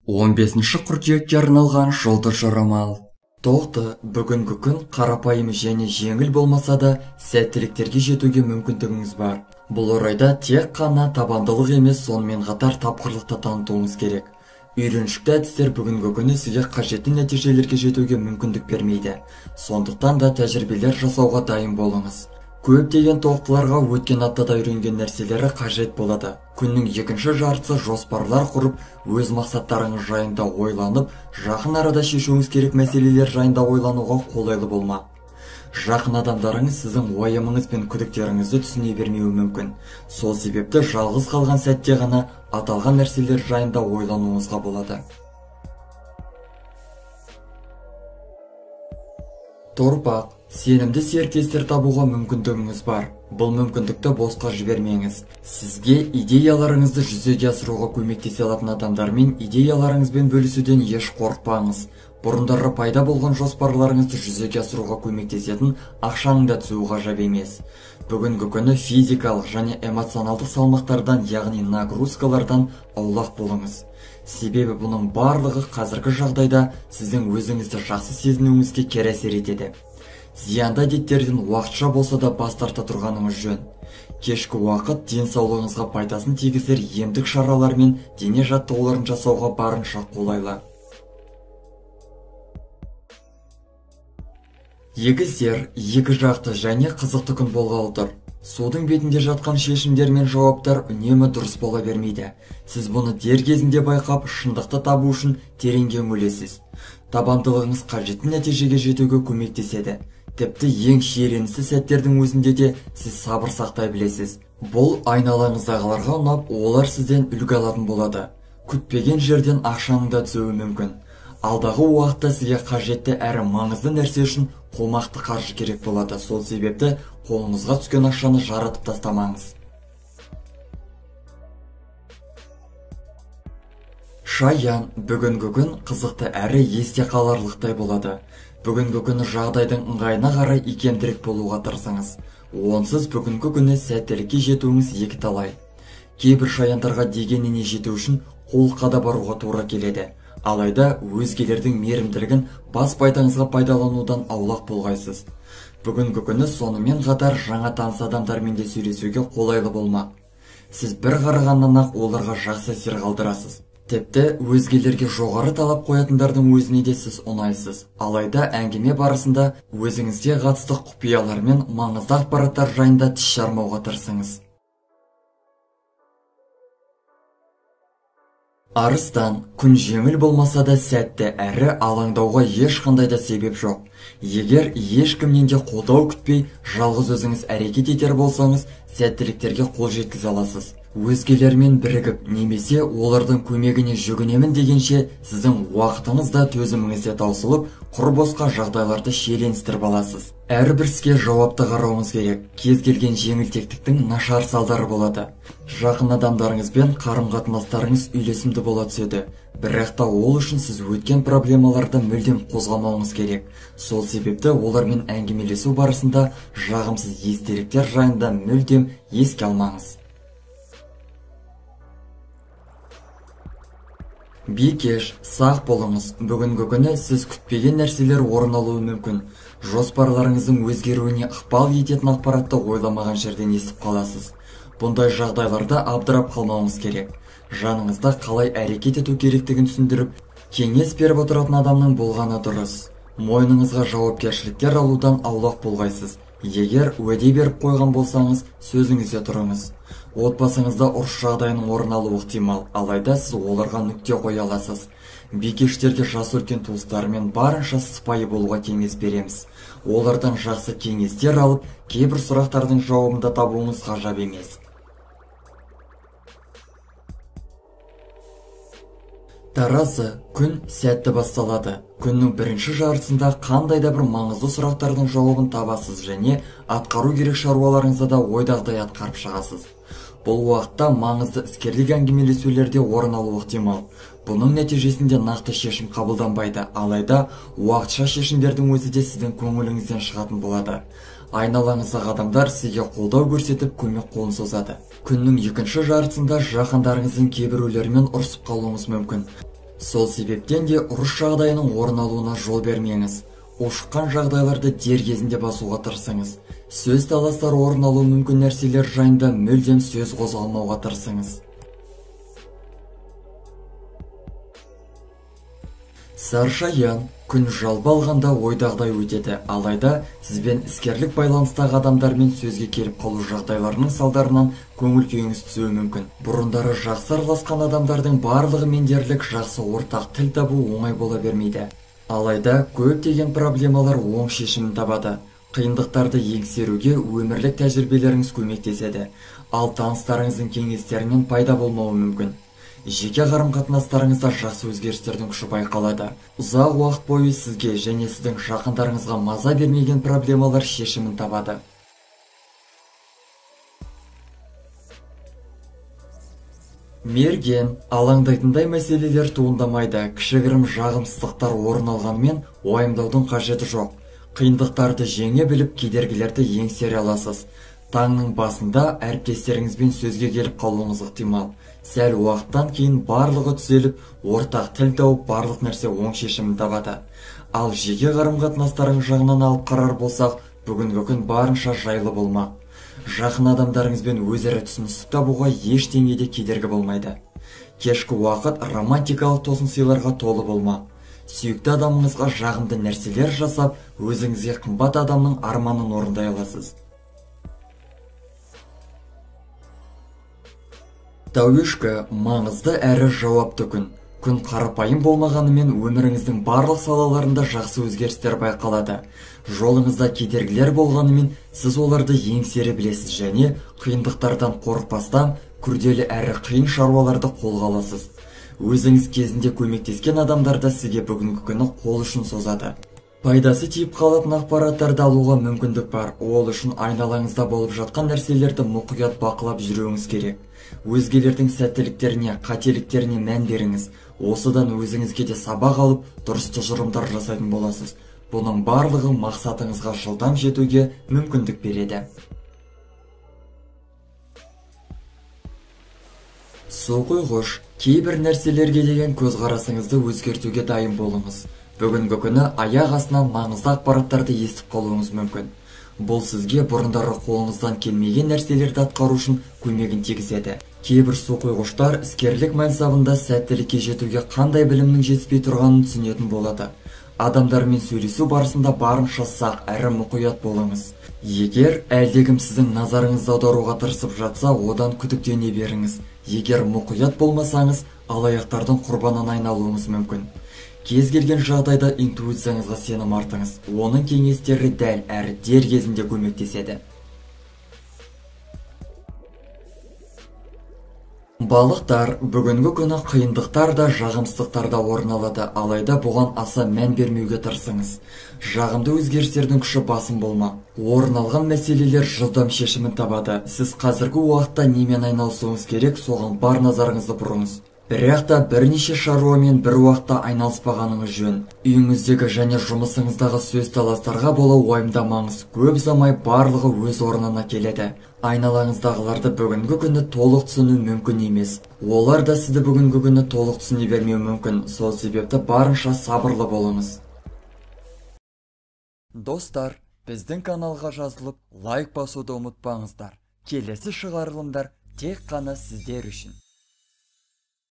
15 қыркүйекке арналған жұлдыз жорамал. Тоқты, бүгінгі күн қарапайым және жеңіл болмаса да сәттіліктерге жетуге мүмкіндігіңіз бар. Бұл орайда тек қана табандылық емес, сонымен қатар тапқырлықты танытуыңыз керек. Үйреншікті әдістер бүгінгі күні сізге қажетті нәтижелерге жетуге мүмкіндік бермейді. Сондықтан да тәжірибелер жасауға дайын болыңыз. Көптеген тоқтыларға өткен аптада үйренген нәрселері қажет болады. Күннің екінші жартысы жоспарлар құрып, өз мақсаттарыңыз жайында ойланып, жақын арада шешуіңіз керек мәселелер жайында ойлануға қолайлы болмақ. Жақын адамдарыңыз сіздің уайымыңыз бен күдіктеріңізді түсіне бермеуі мүмкін. Сол себепті жалғыз қалған сәтте ғана аталған нәрселер жайында ойлануыңызға болады. Торпақ, сенімді серіктестер табуға мүмкіндігіңіз бар. Бұл мүмкіндікті босқа жібермеңіз. Сізге идеяларыңызды жүзеге асыруға көмектесе алатын адамдармен идеяларыңызбен бөлісуден еш қорықпаңыз. Бұрындары пайда болған жоспарларыңызды жүзеге асыруға көмектесетін ақшаның да түсуі ғажап емес. Бүгінгі күні физикалық және эмоционалдық салмақтардан, яғни нагрузкалардан аулақ болыңыз. Себебі бұның барлығы қазіргі жағдайда сіздің өзіңізді жақсы сезінуіңізге кері әсер етеді. Зиянды әдеттерден уақытша болса да бас тарта тұрғаныңыз жөн. Кешкі уақыт денсаулығыңызға пайдасын тигізер емдік шаралар мен дене жаттығуларын жасауға барынша қолайлы. Егіздер, екі жақты және қызықты күн болғалы тұр. Судың бетінде жатқан шешімдер мен жауаптар үнемі дұрыс бола бермейді. Сіз бұны дер кезінде байқап, шындықты табу үшін тереңге үңілесіз. Табандылығыңыз қажетті нәтижеге жетуге көмектеседі. Тіпті ең шиеленісті сәттердің өзінде де сіз сабыр сақтай білесіз. Бұл айналаңыздағыларға ұнап, олар сізден үлгі алатын болады. Күтпеген жерден ақшаның да түсуі мүмкін. Алдағы уақытта сізге қажетті әрі маңызды нәрсе үшін қомақты қаржы керек болады. Сол себепті қолыңызға түскен ақшаны жаратып тастамаңыз. Шаян, бүгінгі күн қызықты әрі есте қаларлықтай болады. Бүгінгі күні жағдайдың ыңғайына қарай икемдірек болуға тырысыңыз. Онсыз бүгінгі күні сәттілікке жетуіңіз екі талай. Кейбір шаяндарға дегеніне жету үшін қолқа да баруға тура келеді. Алайда өзгелердің мейірімділігін бас пайдаңызға пайдаланудан аулақ болғайсыз. Бүгінгі күні сонымен қатар жаңа таныс адамдармен де сөйлесуге қолайлы болмақ. Сіз бір қарағаннан-ақ оларға жақсы әсер қалдырасыз. Тіпті өзгелерге жоғары талап қоятындардың өзіне де сіз ұнайсыз. Алайда әңгіме барысында өзіңізге қатысты құпиялар мен маңызды ақпараттар жайында тіс жармауға тырысыңыз. Арыстан, күн жеңіл болмаса да сәтті әрі алаңдауға ешқандай да себеп жоқ. Егер ешкімнен де қолдау күтпей, жалғыз өзіңіз әрекет етер болсаңыз, сәттіліктерге қол жеткізе аласыз. Өзгелермен бірігіп, немесе олардың көмегіне жүгінемін дегенше, сіздің уақытыңыз да төзіміңіз де таусылып, құр босқа жағдайларды шиеленістіріп аласыз. Әрбір іске жауапты қарауыңыз керек. Кез келген жеңілтектіктің нашар салдары болады. Жақын адамдарыңызбен қарым-қатынастарыңыз үйлесімді бола түседі. Бірақ та ол үшін сіз өткен проблемаларды мүлдем қозғамауыңыз керек. Сол себепті олармен әңгімелесу барысында жағымсыз естеліктер жайында мүлдем еске алмаңыз. Бикеш, сақ болыңыз. Бүгінгі күні сіз күтпеген нәрселер орын алуы мүмкін. Жоспарларыңыздың өзгеруіне ықпал ететін ақпаратты ойламаған жерден естіп қаласыз. Бұндай жағдайларда абдырап қалмауыңыз керек. Жаныңызда қалай әрекет ету керектігін түсіндіріп, кеңес беріп отыратын адамның болғаны дұрыс. Мойныңызға жауапкершіліктер алудан аулақ болғайсыз. Егер уәде беріп қойған болсаңыз, сөзіңізде тұрыңыз. Отбасыңызда ұрыс жағдайының орын алуы ықтимал, алайда сіз оларға нүкте қоя аласыз. Бикештерге жас үлкен туыстарымен барынша сыпайы болуға кеңес береміз. Олардан жақсы кеңестер алып, кейбір сұрақтардың жауабын да табуыңыз ғажап емес. Таразы, күн сәтті басталады. Күннің бірінші жартысында қандай да бір маңызды сұрақтардың жауабын табасыз және атқару керек шаруаларыңызда да ойдағыдай атқарып шығасыз. Бұл уақытта маңызды іскерлік әңгімелесулерде орын алуы ықтимал. Бұның нәтижесінде нақты шешім қабылданбайды, алайда уақытша шешімдердің өзі де сіздің көңіліңізден шығатын болады. Айналаңыздағы адамдар сізге қолдау көрсетіп, көмек қолын созады. Күннің екінші жартысында жақындарыңыздың кейбіреулерімен ұрсып қалуыңыз мүмкін. Сол себептен де ұрыс жағдайының орын алуына жол бермеңіз. Ушыққан жағдайларды дер кезінде басуға тырысыңыз. Сөз таластар орын алу мүмкін нәрселер жайында мүлдем сөз қозғалмауға тырысыңыз. Саршаян күн жалпы алғанда ойдағыдай өтеді, алайда сізбен іскерлік байланыстағы адамдармен сөзге келіп қалу жағдайларының салдарынан көңіл күйіңіз түсуі мүмкін. Бұрындары жақсы араласқан адамдардың барлығымен дерлік жақсы ортақ тіл табу оңай бола бермейді. Алайда көптеген проблемалар оң шешімін табады. Қиындықтарды еңсеруге өмірлік тәжірибелеріңіз көмектеседі, ал таныстарыңыздың кеңестерінен пайда болмауы мүмкін. Жеке қарым-қатынастарыңызда жақсы өзгерістердің күші байқалады. Ұзақ уақыт бойы сізге және сіздің жақындарыңызға маза бермеген проблемалар шешімін табады. Мерген, алаңдайтындай мәселелер туындамайды. Кішігірім жағымсыздықтар орын алғанымен уайымдаудың қажеті жоқ. Қиындықтарды жеңе біліп, кедергілерді еңсере аласыз. Таңның басында әріптестеріңізбен сөзге келіп қалуыңыз ықтимал. Сәл уақыттан кейін барлығы түзеліп, ортақ тіл тауып, барлық нәрсе оң шешімін табады. Ал жеке қарым-қатынастарыңыз жағынан алып қарар болсақ, бүгінгі күн барынша жайлы болмақ. Жақын адамдарыңызбен өзара түсіністік табуға ештеңеде кедергі болмайды. Кешкі уақыт романтикалық тосын сыйларға толы болмақ. Сүйікті адамыңызға жағымды нәрселер жасап, өзіңізге қымбат адамның арманын орындай аласыз. Тәуешкі маңызды әрі жауапты күн. Күн қарапайым болмағанымен өміріңіздің барлық салаларында жақсы өзгерістер байқалады. Жолыңызда кедергілер болғанымен сіз оларды еңсере білесіз және қиындықтардан қорықпастан күрделі әрі қиын шаруаларды қолға аласыз. Өзіңіз кезінде көмектескен адамдар да сізге бүгінгі күні қол ұшын созады. Пайдасы тиіп қалатын ақпараттарды алуға мүмкіндік бар. Ол үшін айналаңызда болып жатқан нәрселерді мұқият бақылап жүруіңіз керек. Өзгелердің сәттіліктеріне, қателіктеріне мән беріңіз. Осыдан өзіңізге де сабақ алып, дұрыс тұжырымдар жасайтын боласыз. Бұның барлығы мақсатыңызға жылдам жетуге мүмкіндік береді. Су құйғыш, кейбір нәрселерге деген көзқарасыңызды өзгертуге дайын болыңыз. Бүгінгі күні аяқ астынан маңызды ақпараттарды естіп қалуыңыз мүмкін. Бұл сізге бұрындары қолыңыздан келмеген нәрселерді атқару үшін көмегін тигізеді. Кейбір су құйғыштар іскерлік мансабында сәттілікке жетуге қандай білімнің жетіспей тұрғанын түсінетін болады. Адамдармен сөйлесу барысында барынша сақ әрі мұқият болыңыз. Егер әлдекім сіздің назарыңызды аударуға тырысып жатса, одан күдіктене беріңіз. Егер мұқият болмасаңыз, алаяқтардың құрбанына айналуыңыз мүмкін. Кез келген жағдайда интуицияңызға сенім артыңыз. Оның кеңестері дәл әрі дер кезінде көмектеседі. Балықтар, бүгінгі күні қиындықтар да жағымсыздықтар да орын алады, алайда бұған аса мән бермеуге тырысыңыз. Жағымды өзгерістердің күші басым болмақ. Орын алған мәселелер жылдам шешімін табады. Сіз қазіргі уақытта немен айналысуыңыз керек, соған бар назарыңызды бұрыңыз. Бірақ та бірнеше шаруамен бір уақытта айналыспағаныңыз жөн. Үйіңіздегі және жұмысыңыздағы сөз таластарға бола уайымдамаңыз. Көп ұзамай барлығы өз орнына келеді. Айналаңыздағыларды бүгінгі күні толық түсіну мүмкін емес. Олар да сізді бүгінгі күні толық түсіне бермеуі мүмкін. Сол себепті барынша сабырлы болыңыз. Достар, біздің каналға жазылып, лайк басуды ұмытпаңыздар. Келесі шығарылымдар тек қана сіздер үшін.